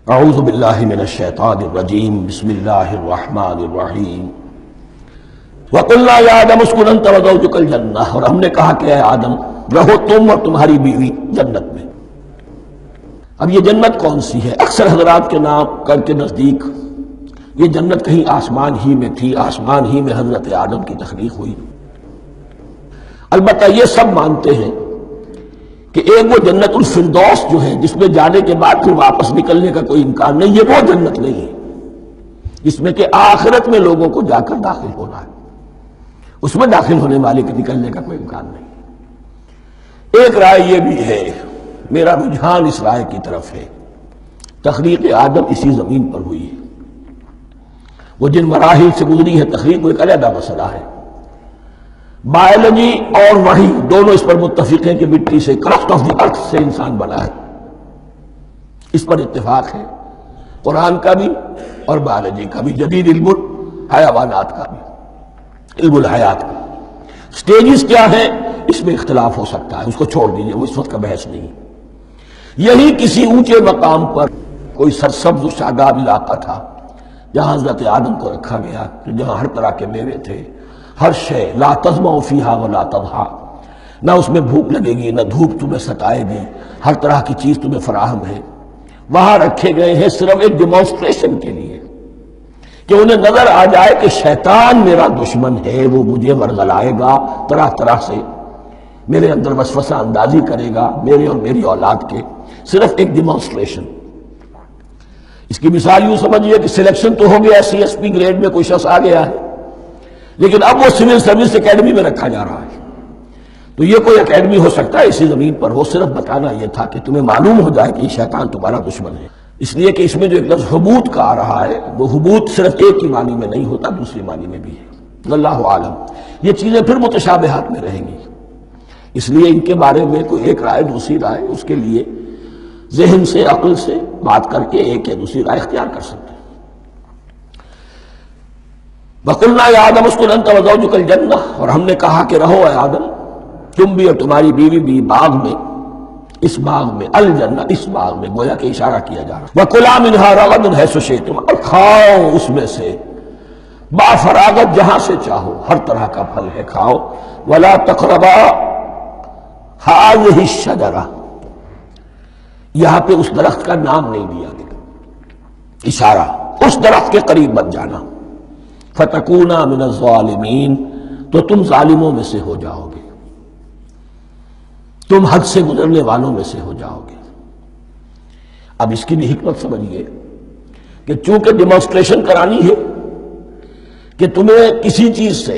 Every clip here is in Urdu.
اعوذ باللہ من الشیطان الرجیم بسم اللہ الرحمن الرحیم وَقُلْنَا يَا آدَمُ اسْكُنْ أَنْتَ وَزَوْجُكَ الْجَنَّةَ، اور ہم نے کہا کہ اے آدم رہو تم اور تمہاری بیوی جنت میں۔ اب یہ جنت کون سی ہے؟ اکثر حضرات کے نام کے نزدیک یہ جنت کہیں آسمان ہی میں تھی، آسمان ہی میں حضرت آدم کی تخلیق ہوئی۔ البتہ یہ سب مانتے ہیں کہ ایک وہ جنت الفردوس جو ہے جس میں جانے کے بعد پھر واپس نکلنے کا کوئی امکان نہیں، یہ وہ جنت نہیں ہے جس میں کہ آخرت میں لوگوں کو جا کر داخل ہونا ہے، اس میں داخل ہونے والے کے نکلنے کا کوئی امکان نہیں۔ ایک رائے یہ بھی ہے، میرا رجحان اس رائے کی طرف ہے، تخلیق آدم اسی زمین پر ہوئی ہے۔ وہ جن مراحل سے گزری ہے تخلیق وہ ایک علیحدہ مسئلہ ہے۔ بایولوجی اور وحی دونوں اس پر متفق ہیں کہ مٹی سے، کرسٹ آف دی ارتھ سے انسان بنا ہے، اس پر اتفاق ہے قرآن کا بھی اور بایولوجی کا بھی، جدید علم الحیوانات کا بھی، علم الحیات کا۔ سٹیجز کیا ہیں اس میں اختلاف ہو سکتا ہے، اس کو چھوڑ دیجئے، وہ اس وقت کا بحث نہیں۔ یہی کسی اونچے مقام پر کوئی سرسبز و شاداب علاقہ تھا جہاں حضرت آدم کو رکھا گیا، جہاں ہر طرح کے میوے تھے، ہر شے، لا تظمأ فیہا ولا تضحا، نہ اس میں بھوک لگے گی نہ دھوپ تمہیں ستائے گی، ہر طرح کی چیز تمہیں فراہم ہے۔ وہاں رکھے گئے ہیں صرف ایک ڈیمانسٹریشن کے لیے کہ انہیں نظر آ جائے کہ شیطان میرا دشمن ہے، وہ مجھے ورغلائے گا، طرح طرح سے میرے اندر وسوسہ اندازی کرے گا، میرے اور میری اولاد کے، صرف ایک ڈیمانسٹریشن۔ اس کی مثال یوں سمجھیے کہ سلیکشن تو ہو گیا، سی ایس پی گریڈ میں کوئی شخص آ گیا ہے، لیکن اب وہ سول سروس اکیڈمی میں رکھا جا رہا ہے۔ تو یہ کوئی اکیڈمی ہو سکتا ہے اسی زمین پر، وہ صرف بتانا یہ تھا کہ تمہیں معلوم ہو جائے کہ یہ شیطان تمہارا دشمن ہے۔ اس لیے کہ اس میں جو ایک لفظ حبوط کا آ رہا ہے، وہ حبوط صرف ایک ہی معنی میں نہیں ہوتا، دوسری معنی میں بھی ہے۔ اللہ عالم، یہ چیزیں پھر متشابہات میں رہیں گی، اس لیے ان کے بارے میں کوئی ایک رائے دوسری رائے، اس کے لیے ذہن سے، عقل سے بات کر کے ایک یا دوسری رائے اختیار کر سکتے ہیں۔ وَقُلْنَا يَا آدَمُ اسْكُنْ أَنْتَ وَزَوْجُكَ الْجَنَّةَ، اور ہم نے کہا کہ رہو اے آدم تم بھی اور تمہاری بیوی بھی باغ میں، اس باغ میں، الجنہ اس باغ میں، گویا کہ اشارہ کیا جا رہا ہے۔ وَكُلَا مِنْهَا رَغَدًا حَيْثُ شِئْتُمْ، اور کھاؤ اس میں سے با فراغت جہاں سے چاہو، ہر طرح کا پھل ہے کھاؤ۔ وَلَا تَقْرَبَا هَٰذِهِ الشَّجَرَةَ، یہاں پہ اس درخت کا نام نہیں دیا گیا، اشارہ اس درخت کے قریب مت جانا۔ فَتَكُونَا مِنَ الظَّالِمِينَ، تو تم ظالموں میں سے ہو جاؤ گے، تم حد سے گزرنے والوں میں سے ہو جاؤ گے۔ اب اس کی بھی حکمت سمجھیے کہ چونکہ ڈیمانسٹریشن کرانی ہے کہ تمہیں کسی چیز سے،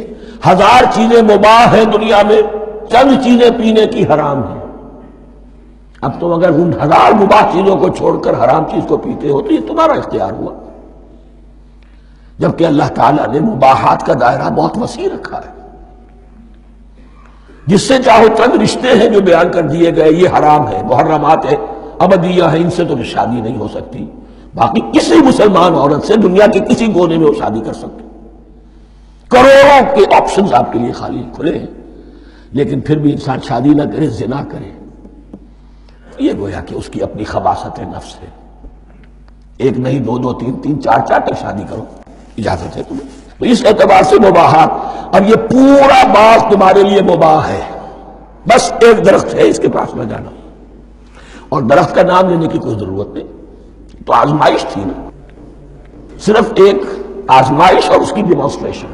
ہزار چیزیں مباح ہیں دنیا میں، چند چیزیں پینے کی حرام ہیں، اب تم اگر ان ہزار مباح چیزوں کو چھوڑ کر حرام چیز کو پیتے ہو تو یہ تمہارا اختیار ہوا، جبکہ اللہ تعالیٰ نے مباحات کا دائرہ بہت وسیع رکھا ہے۔ جس سے چاہو چند رشتے ہیں جو بیان کر دیے گئے، یہ حرام ہے، محرمات ہے، ابدیہ ہے، ان سے تو شادی نہیں ہو سکتی، باقی کسی مسلمان عورت سے دنیا کے کسی کونے میں وہ شادی کر سکتے، کروڑوں کے آپشنز آپ کے لیے خالی کھلے ہیں، لیکن پھر بھی انسان شادی نہ کرے، زنا کرے، یہ گویا کہ اس کی اپنی خباثت نفس ہے۔ ایک نہیں، دو دو، تین تین، چار چار تک شادی کرو، اجازت ہے تمہیں۔ تو اس اعتبار سے مباحات، اب یہ پورا باغ تمہارے لیے مباح ہے، بس ایک درخت ہے اس کے پاس نہ جانا، اور درخت کا نام لینے کی کوئی ضرورت نہیں، تو آزمائش تھی نا، صرف ایک آزمائش اور اس کی ڈیمانسٹریشن۔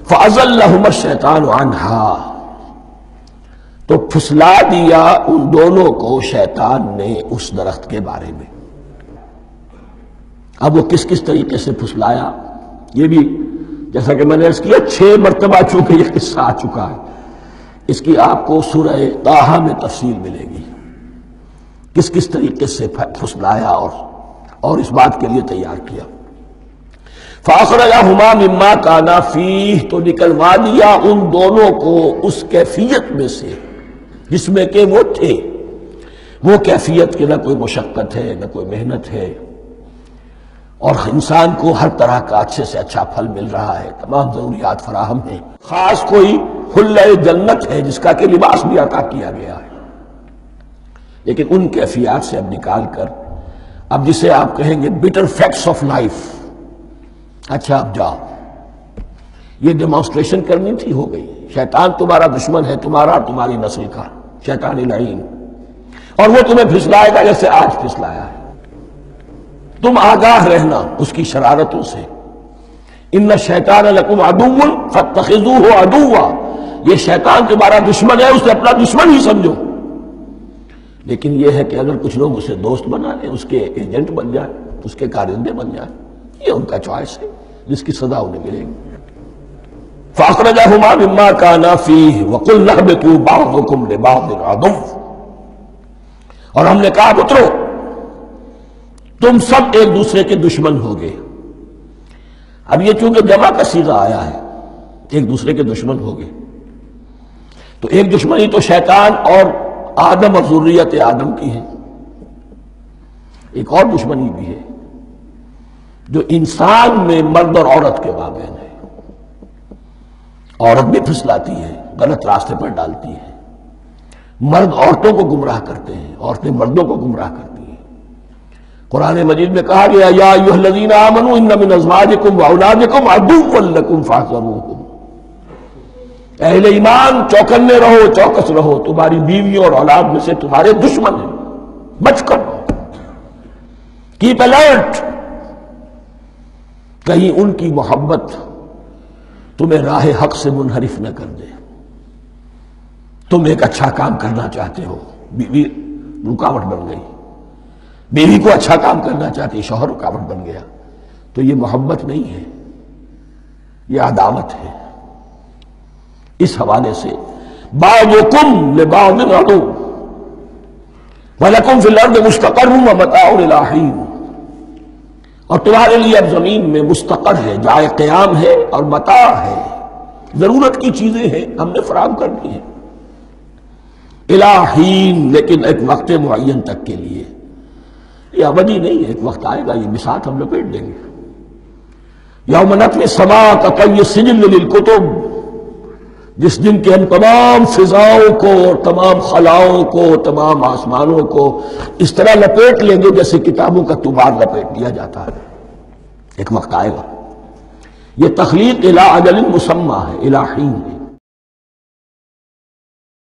فَأَزَلَّهُمَا الشَّيْطَانُ عَنْهَا، تو پھسلا دیا ان دونوں کو شیطان نے اس درخت کے بارے میں۔ اب وہ کس کس طریقے سے پھسلایا، یہ بھی جیسا کہ میں نے عرض کیا 6 مرتبہ چونکہ یہ قصہ آ چکا ہے، اس کی آپ کو سورہ طٰہٰ میں تفصیل ملے گی، کس کس طریقے سے پھسلایا اور اس بات کے لیے تیار کیا۔ فَأَخْرَجَهُمَا مِمَّا كَانَا فِيهِ، تو نکلوا دیا ان دونوں کو اس کیفیت میں سے جس میں کہ وہ تھے، وہ کیفیت کہ نہ کوئی مشقت ہے نہ کوئی محنت ہے، اور انسان کو ہر طرح کا اچھے سے اچھا پھل مل رہا ہے، تمام ضروریات فراہم ہیں، خاص کوئی حلہ جنت ہے جس کا کہ لباس بھی عطا کیا گیا ہے، لیکن ان کیفیات سے اب نکال کر اب جسے آپ کہیں گے bitter facts of life، اچھا اب جاؤ، یہ ڈیمانسٹریشن کرنی تھی، ہو گئی۔ شیطان تمہارا دشمن ہے، تمہارا اور تمہاری نسل کا، شیطان لعین، اور وہ تمہیں پھسلائے گا جیسے آج پھسلایا ہے۔ تم آگاہ رہنا اس کی شرارتوں سے۔ ان الشیطان لکم عدو فاتخذوہ عدوا، یہ شیطان تمہارا دشمن ہے، اسے اپنا دشمن ہی سمجھو۔ لیکن یہ ہے کہ اگر کچھ لوگ اسے دوست بنا لیں، اس کے ایجنٹ بن جائیں، اس کے کارندے بن جائیں، یہ ان کا چوائس ہے جس کی سزا انہیں ملے گی۔ فَأَخْرَجَهُمَا مِمَّا كَانَا فِيهِ وَقُلْنَا اهْبِطُوا بَعْضُكُمْ لِبَعْضٍ عَدُوٌّ، اور ہم نے کہا اترو، تم سب ایک دوسرے کے دشمن ہوگے۔ اب یہ چونکہ جمع کا صیغہ آیا ہے، ایک دوسرے کے دشمن ہوگے، تو ایک دشمنی تو شیطان اور آدم اور ذریت آدم کی ہے، ایک اور دشمنی بھی ہے جو انسان میں مرد اور عورت کے مابین ہے۔ عورت بھی پھسلاتی ہے، غلط راستے پر ڈالتی ہے، مرد عورتوں کو گمراہ کرتے ہیں، عورتیں مردوں کو گمراہ کرتی ہیں۔ قرآن مجید میں کہا گیا یا ایھا الذین آمنوا ان من ازواجکم واولادکم عدوا لکم فاحذروہم، اہل ایمان چوکنے رہو، چوکس رہو، تمہاری بیویوں اور اولاد میں سے تمہارے دشمن ہیں، بچ کر رہو، کیپ الرٹ، کہیں ان کی محبت تمہیں راہ حق سے منحرف نہ کر دے۔ تم ایک اچھا کام کرنا چاہتے ہو، بیوی رکاوٹ بن گئی، بیوی کو اچھا کام کرنا چاہتی، شوہر رکاوٹ بن گیا، تو یہ محبت نہیں ہے، یہ عداوت ہے۔ اس حوالے سے بعضکم لبعض عدو ولکم فی الارض مستقر ومتاع الی حین، اور تمہارے لیے اب زمین میں مستقر ہے، جائے قیام ہے، اور متاع ہے، ضرورت کی چیزیں ہیں، ہم نے فراہم کر دی ہیں، الی حین، لیکن ایک وقت معین تک کے لیے، یہ ابدی نہیں ہے، ایک وقت آئے گا یہ بساط ہم لپیٹ دیں گے۔ یوم نطوی السماء کطی السجل للکتب، جس دن کے ہم تمام فضاؤں کو اور تمام خلاؤں کو، تمام آسمانوں کو اس طرح لپیٹ لیں گے جیسے کتابوں کا طوبار لپیٹ دیا جاتا ہے۔ ایک وقت آئے گا، یہ تخلیق الی اجل مسمى ہے، الی حین ہے۔